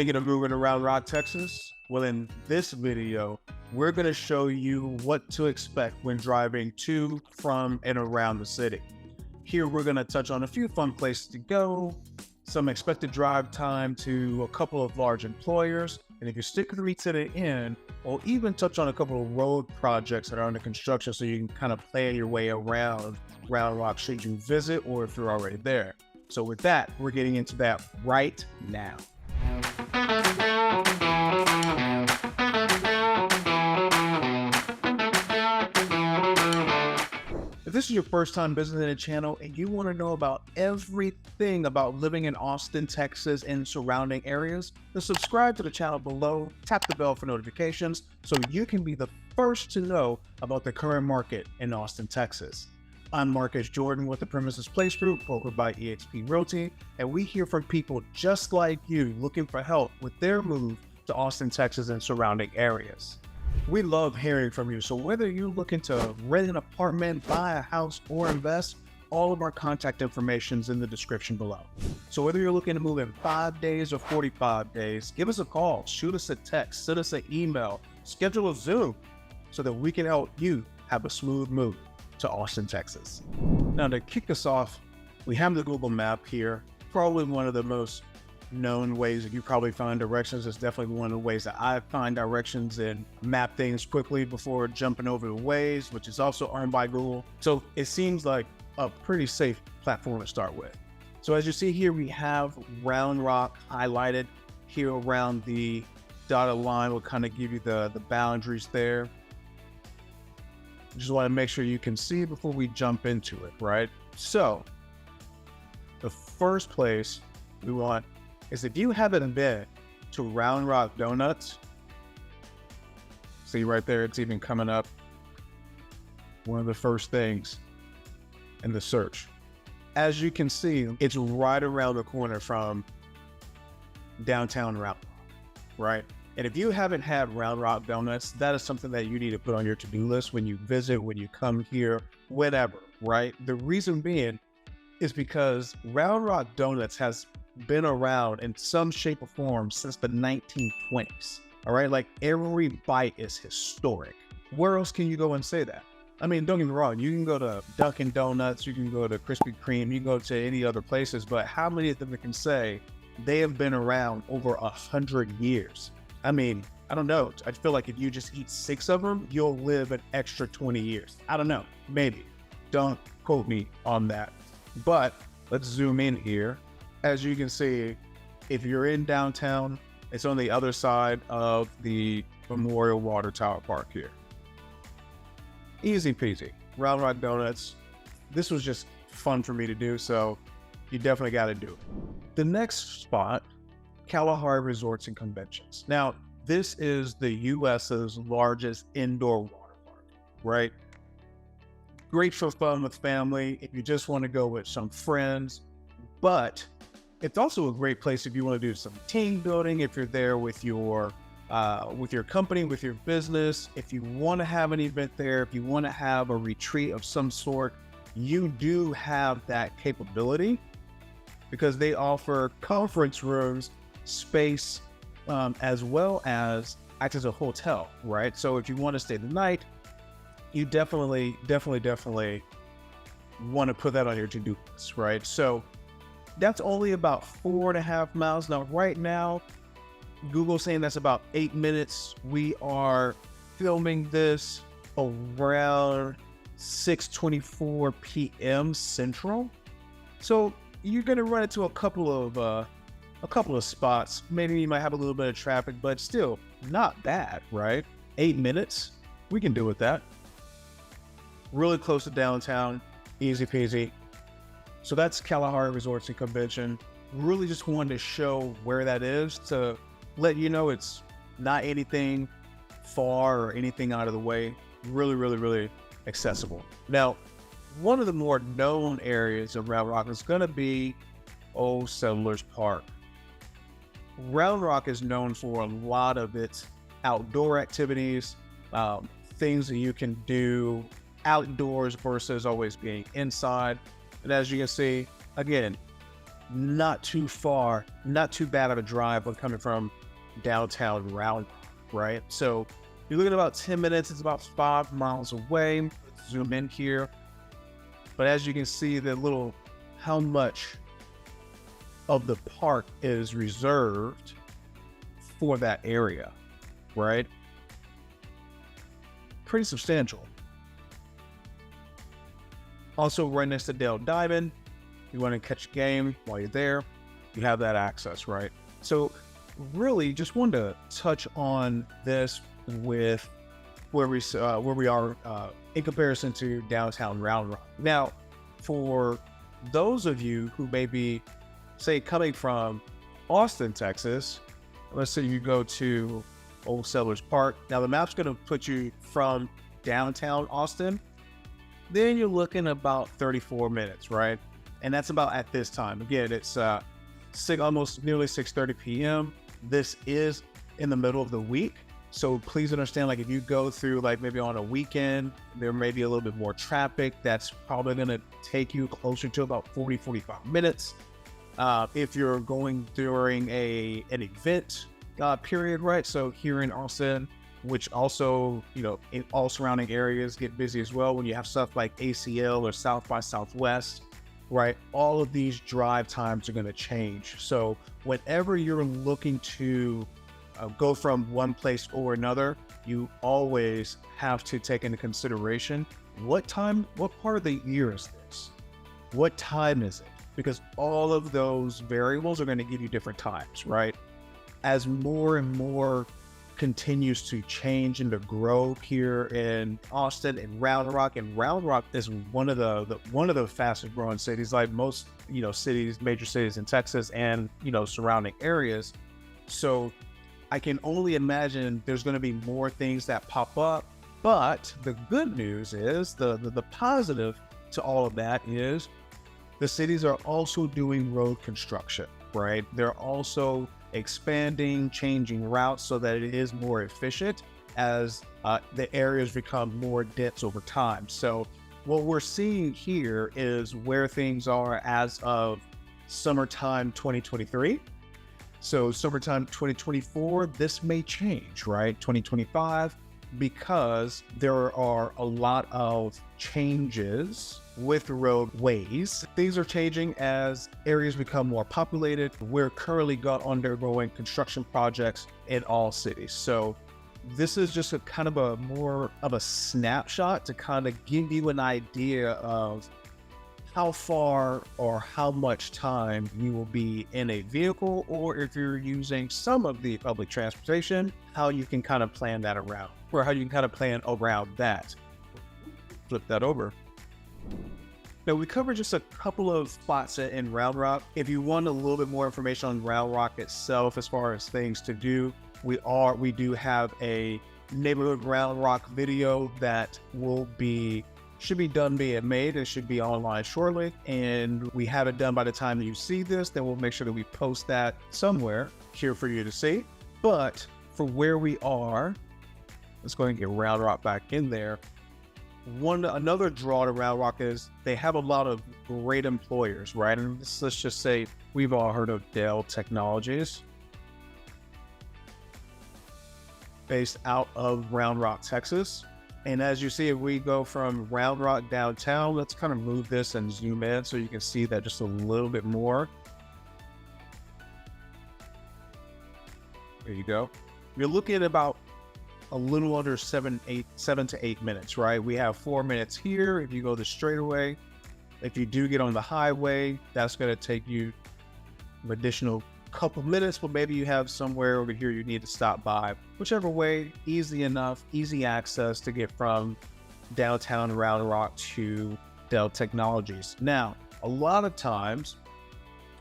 Thinking of moving around Rock, Texas? Well, in this video, we're going to show you what to expect when driving to, from, and around the city. Here, we're going to touch on a few fun places to go, some expected drive time to a couple of large employers, and if you stick with me to the end, we'll even touch on a couple of road projects that are under construction so you can kind of plan your way around Round Rock should you visit or if you're already there. So with that, we're getting into that right now. If this is your first time visiting the channel and you want to know about everything about living in Austin, Texas and surrounding areas, then subscribe to the channel below, tap the bell for notifications so you can be the first to know about the current market in Austin, Texas. I'm Marcus Jordan with the Premises Place Group, brokered by eXp Realty, and we hear from people just like you looking for help with their move to Austin, Texas and surrounding areas. We love hearing from you, so whether you're looking to rent an apartment, buy a house, or invest, all of our contact information is in the description below. So whether you're looking to move in 5 days or 45 days, give us a call, shoot us a text, send us an email, schedule a Zoom so that we can help you have a smooth move to Austin, Texas. Now to kick us off, we have the Google map here. Probably one of the most known ways that you probably find directions. It's definitely one of the ways that I find directions and map things quickly before jumping over to Waze, which is also owned by Google. So it seems like a pretty safe platform to start with. So as you see here, we have Round Rock highlighted here around the dotted line. Will kind of give you the boundaries there. Just want to make sure you can see before we jump into it, right? So the first place we want is if you haven't been to Round Rock Donuts, see right there, it's even coming up. One of the first things in the search. As you can see, it's right around the corner from downtown Round Rock, right? And if you haven't had Round Rock Donuts, that is something that you need to put on your to-do list when you visit, when you come here, whatever, right? The reason being is because Round Rock Donuts has been around in some shape or form since the 1920s, all right? Like every bite is historic. Where else can you go and say that? I mean, don't get me wrong, you can go to Dunkin' Donuts, you can go to Krispy Kreme, you can go to any other places, but how many of them can say they have been around over 100 years? I mean, I don't know. I feel like if you just eat 6 of them, you'll live an extra 20 years. I don't know, maybe. Don't quote me on that. But let's zoom in here. As you can see, if you're in downtown, it's on the other side of the Memorial Water Tower Park here. Easy peasy. Round Rock Donuts. This was just fun for me to do, so you definitely got to do it. The next spot, Kalahari Resorts and Conventions. Now, this is the US's largest indoor water park, right? Great for fun with family, if you just want to go with some friends, but it's also a great place if you want to do some team building, if you're there with your company, with your business, if you want to have an event there, if you want to have a retreat of some sort, you do have that capability because they offer conference rooms, space, as well as act as a hotel, right? So if you want to stay the night, you definitely want to put that on your to-do list, right? So that's only about 4.5 miles. Now, right now, Google's saying that's about 8 minutes. We are filming this around 6:24 p.m. Central. So you're going to run into a couple of spots. Maybe you might have a little bit of traffic, but still not bad, right? 8 minutes, we can do with that. Really close to downtown, easy peasy. So that's Kalahari Resorts and Convention. Really just wanted to show where that is to let you know it's not anything far or anything out of the way. Really accessible. Now, one of the more known areas of Round Rock is going to be Old Settlers Park. Round Rock is known for a lot of its outdoor activities, things that you can do outdoors versus always being inside. And as you can see, again, not too far, not too bad of a drive when coming from downtown Round Rock, right? So you're looking at about 10 minutes. It's about 5 miles away. Let's zoom in here. But as you can see, how much of the park is reserved for that area, right? Pretty substantial. Also right next to Dell Diamond, you want to catch a game while you're there, you have that access, right? So really just wanted to touch on this with where we are in comparison to downtown Round Rock. Now, for those of you who may be, say, coming from Austin, Texas, let's say you go to Old Settlers Park. Now the map's going to put you from downtown Austin. Then you're looking about 34 minutes, right? And that's about at this time. Again, it's almost nearly 6:30 p.m. This is in the middle of the week. So please understand, like if you go through like maybe on a weekend, there may be a little bit more traffic. That's probably going to take you closer to about 45 minutes. If you're going during an event period, right? So here in Austin, which also, in all surrounding areas get busy as well when you have stuff like ACL or South by Southwest, right? All of these drive times are going to change. So whenever you're looking to go from one place or another, you always have to take into consideration what part of the year is this? What time is it? Because all of those variables are going to give you different times, right? As more and more continues to change and to grow here in Austin and Round Rock is one of the fastest growing cities, like most, major cities in Texas and, surrounding areas. So I can only imagine there's going to be more things that pop up. But the good news is the positive to all of that is the cities are also doing road construction, right? They're also expanding, changing routes so that it is more efficient as the areas become more dense over time. So what we're seeing here is where things are as of summertime 2023. So summertime 2024, this may change, right? 2025, because there are a lot of changes with roadways. Things are changing as areas become more populated. We're currently undergoing construction projects in all cities. So this is just a kind of a more of a snapshot to kind of give you an idea of how far or how much time you will be in a vehicle, or if you're using some of the public transportation, how you can kind of plan that around, or how you can kind of plan around that. Flip that over. Now we covered just a couple of spots in Round Rock. If you want a little bit more information on Round Rock itself, as far as things to do, we do have a neighborhood Round Rock video that should be done being made and should be online shortly. And we have it done by the time that you see this, then we'll make sure that we post that somewhere here for you to see. But for where we are, let's go ahead and get Round Rock back in there. Another draw to Round Rock is they have a lot of great employers, right? And let's just say we've all heard of Dell Technologies, based out of Round Rock, Texas. And as you see, if we go from Round Rock downtown, let's kind of move this and zoom in so you can see that just a little bit more. There you go. You're looking at about a little under 7 to 8 minutes, right? We have 4 minutes here. If you go the straightaway, if you do get on the highway, that's going to take you an additional couple minutes, but maybe you have somewhere over here you need to stop by. Whichever way, easy enough, easy access to get from downtown Round Rock to Dell Technologies. Now, a lot of times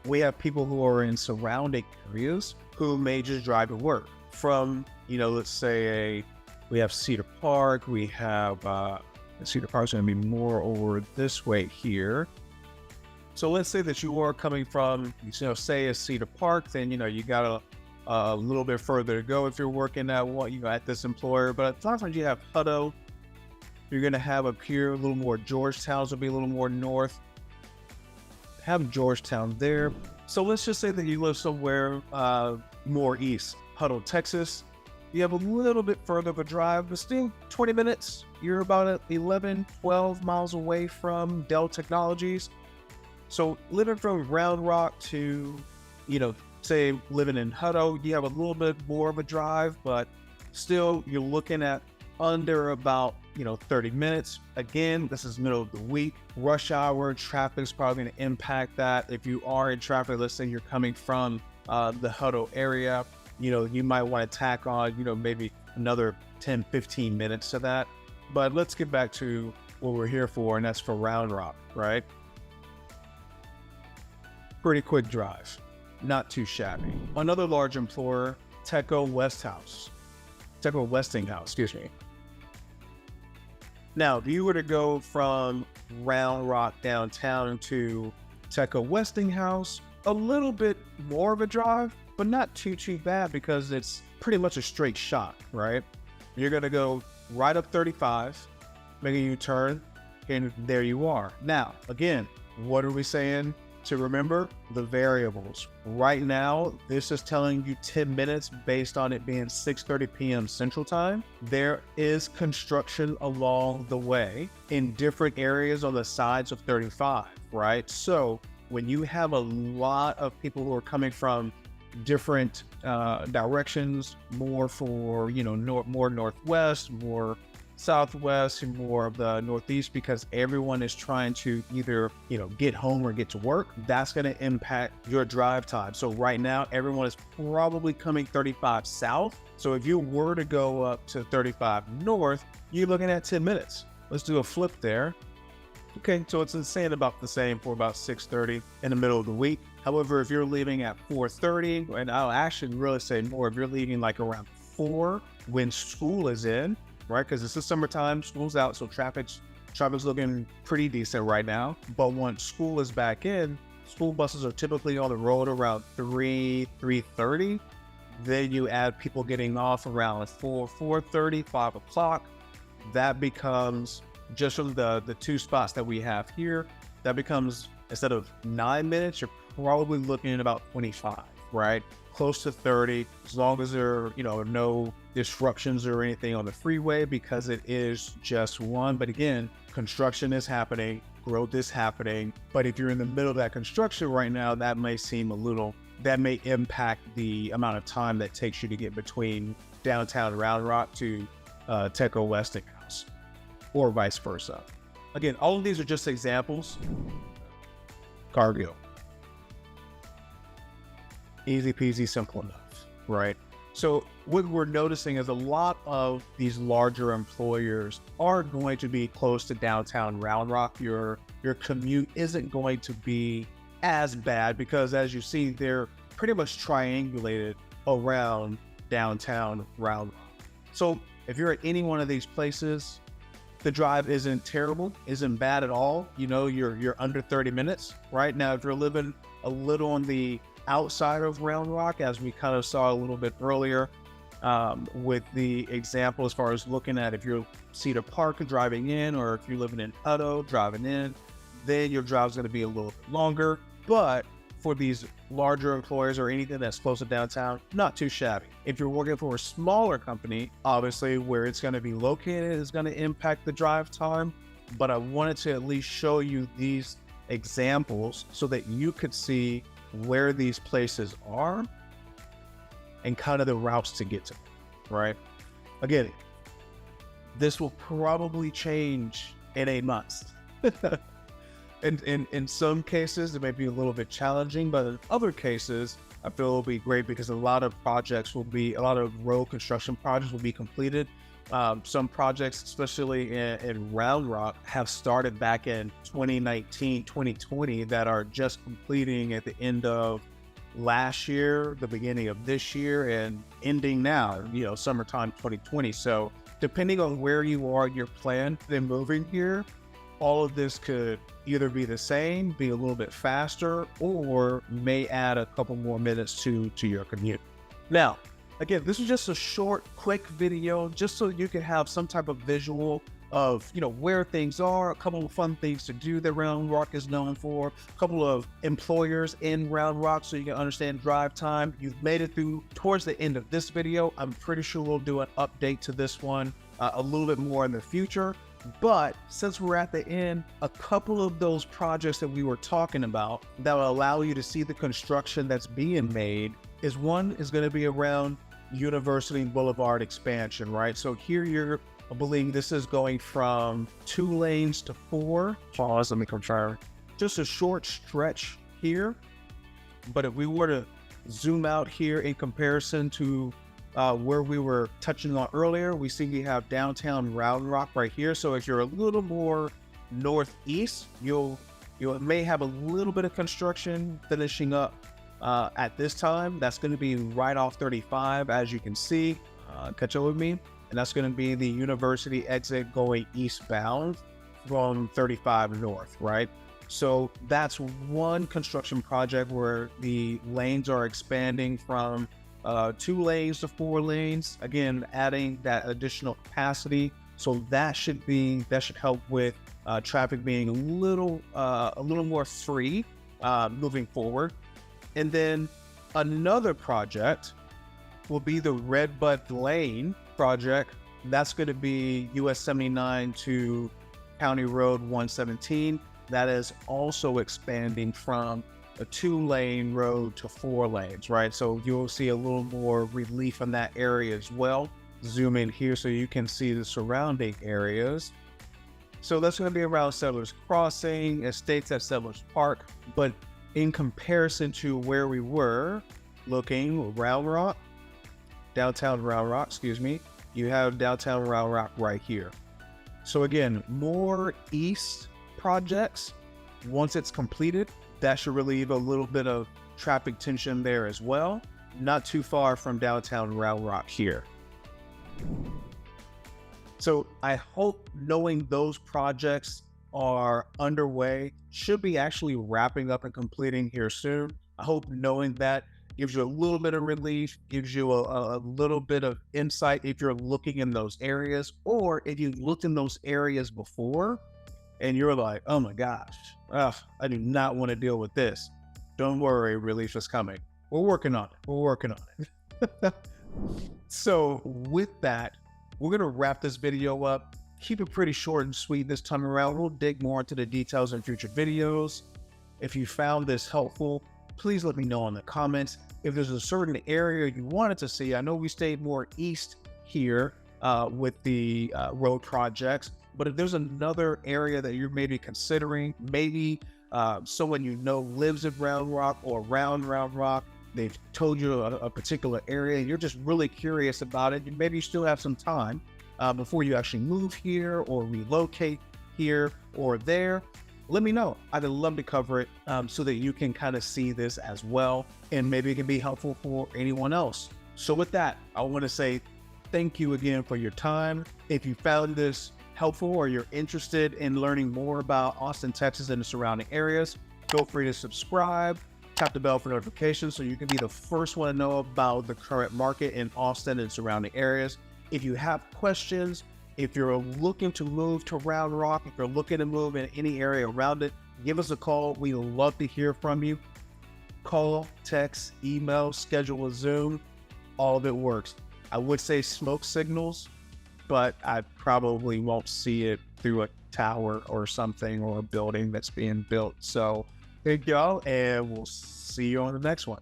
we have people who are in surrounding areas who may just drive to work from, let's say we have Cedar Park. We have Cedar Park's going to be more over this way here. So let's say that you are coming from, say a Cedar Park, then, you got a little bit further to go if you're working at this employer. But a lot of times you have Hutto, you're going to have up here a little more Georgetown's will be a little more north. Have Georgetown there. So let's just say that you live somewhere more east, Hutto, Texas. You have a little bit further of a drive, but still 20 minutes. You're about 11, 12 miles away from Dell Technologies. So living from Round Rock to, say living in Hutto, you have a little bit more of a drive, but still you're looking at under about 30 minutes. Again, this is middle of the week, rush hour, traffic is probably going to impact that. If you are in traffic, let's say you're coming from the Hutto area, you might want to tack on maybe another 10-15 minutes to that. But let's get back to what we're here for, and that's for Round Rock, right? Pretty quick drive, not too shabby. Another large employer, Teco Westinghouse, excuse me. Now, if you were to go from Round Rock downtown to Teco Westinghouse, a little bit more of a drive, but not too bad because it's pretty much a straight shot, right? You're gonna go right up 35, make a U-turn, and there you are. Now, again, what are we saying to remember? The variables. Right now, this is telling you 10 minutes based on it being 6:30 p.m. Central Time. There is construction along the way in different areas on the sides of 35, right? So when you have a lot of people who are coming from different directions, more for, more northwest, more southwest, and more of the northeast, because everyone is trying to either get home or get to work, that's going to impact your drive time. So right now everyone is probably coming 35 south. So if you were to go up to 35 north, you're looking at 10 minutes. Let's do a flip there. Okay, so it's saying about the same for about 6:30 in the middle of the week. However, if you're leaving at 4:30, and I'll actually really say more, if you're leaving like around 4 when school is in, right? Because it's the summertime, school's out, so traffic's looking pretty decent right now. But once school is back in, school buses are typically on the road around 3:30. Then you add people getting off around 4:30, 5 o'clock. That becomes, just from the two spots that we have here, that becomes, instead of 9 minutes, you're probably looking at about 25, right? Close to 30, as long as there are, no disruptions or anything on the freeway, because it is just one. But again, construction is happening, growth is happening. But if you're in the middle of that construction right now, that may impact the amount of time that takes you to get between downtown Round Rock to Teco Westinghouse, or vice versa. Again, all of these are just examples. Cargill. Easy peasy, simple enough, right? So what we're noticing is a lot of these larger employers are going to be close to downtown Round Rock. Your commute isn't going to be as bad because, as you see, they're pretty much triangulated around downtown Round Rock. So if you're at any one of these places, the drive isn't terrible, isn't bad at all. You're under 30 minutes, right? Now, if you're living a little on the outside of Round Rock, as we kind of saw a little bit earlier with the example, as far as looking at if you're Cedar Park driving in, or if you're living in Hutto driving in, then your drive's going to be a little bit longer. But for these larger employers or anything that's close to downtown, not too shabby. If you're working for a smaller company, obviously where it's going to be located is going to impact the drive time. But I wanted to at least show you these examples so that you could see where these places are and kind of the routes to get to them, right? Again, this will probably change in a month. In some cases, it may be a little bit challenging, but in other cases, I feel it'll be great because a lot of road construction projects will be completed. Some projects, especially in Round Rock, have started back in 2019, 2020 that are just completing at the end of last year, the beginning of this year, and ending now, summertime 2020. So depending on where you are in your plan, then moving here, all of this could either be the same, be a little bit faster, or may add a couple more minutes to your commute. Now, again, this is just a short, quick video, just so you can have some type of visual of, where things are, a couple of fun things to do that Round Rock is known for, a couple of employers in Round Rock so you can understand drive time. You've made it through towards the end of this video. I'm pretty sure we'll do an update to this one a little bit more in the future. But since we're at the end, a couple of those projects that we were talking about that will allow you to see the construction that's being made is one is going to be around University Boulevard expansion, right? So here I believe this is going from 2 lanes to 4. Pause, let me confirm. Just a short stretch here. But if we were to zoom out here in comparison to where we were touching on earlier, we see we have downtown Round Rock right here. So if you're a little more northeast, you may have a little bit of construction finishing up at this time. That's going to be right off 35, as you can see. Catch up with me. And that's going to be the University exit going eastbound from 35 north, right? So that's one construction project where the lanes are expanding from 2 lanes to 4 lanes, again adding that additional capacity. So that should help with traffic being a little more free moving forward. And then another project will be the Redbud Lane project. That's going to be US 79 to County Road 117. That is also expanding from a 2-lane road to 4 lanes, right? So you'll see a little more relief in that area as well. Zoom in here so you can see the surrounding areas. So that's going to be around Settlers Crossing, Estates at Settlers Park. But in comparison to where we were looking, downtown Round Rock, you have downtown Round Rock right here. So again, more east projects. Once it's completed, that should relieve a little bit of traffic tension there as well. Not too far from downtown Round Rock here. So I hope knowing those projects are underway, should be actually wrapping up and completing here soon. I hope knowing that gives you a little bit of relief, gives you a little bit of insight if you're looking in those areas, or if you looked in those areas before and you're like, oh my gosh, I do not want to deal with this. Don't worry, relief is coming. We're working on it. So with that, we're going to wrap this video up. Keep it pretty short and sweet this time around. We'll dig more into the details in future videos. If you found this helpful, please let me know in the comments. If there's a certain area you wanted to see, I know we stayed more east here with the road projects, but if there's another area that you're maybe considering, maybe someone you know lives in Round Rock or around Round Rock, they've told you a particular area and you're just really curious about it, maybe you still have some time before you actually move here or relocate here or there, let me know. I'd love to cover it so that you can kind of see this as well, and maybe it can be helpful for anyone else. So with that, I want to say thank you again for your time. If you found this helpful or you're interested in learning more about Austin, Texas and the surrounding areas, feel free to subscribe, tap the bell for notifications so you can be the first one to know about the current market in Austin and surrounding areas. If you have questions, if you're looking to move to Round Rock, if you're looking to move in any area around it, give us a call. We love to hear from you. Call, text, email, schedule a Zoom, all of it works. I would say smoke signals, but I probably won't see it through a tower or something or a building that's being built. So thank y'all, and we'll see you on the next one.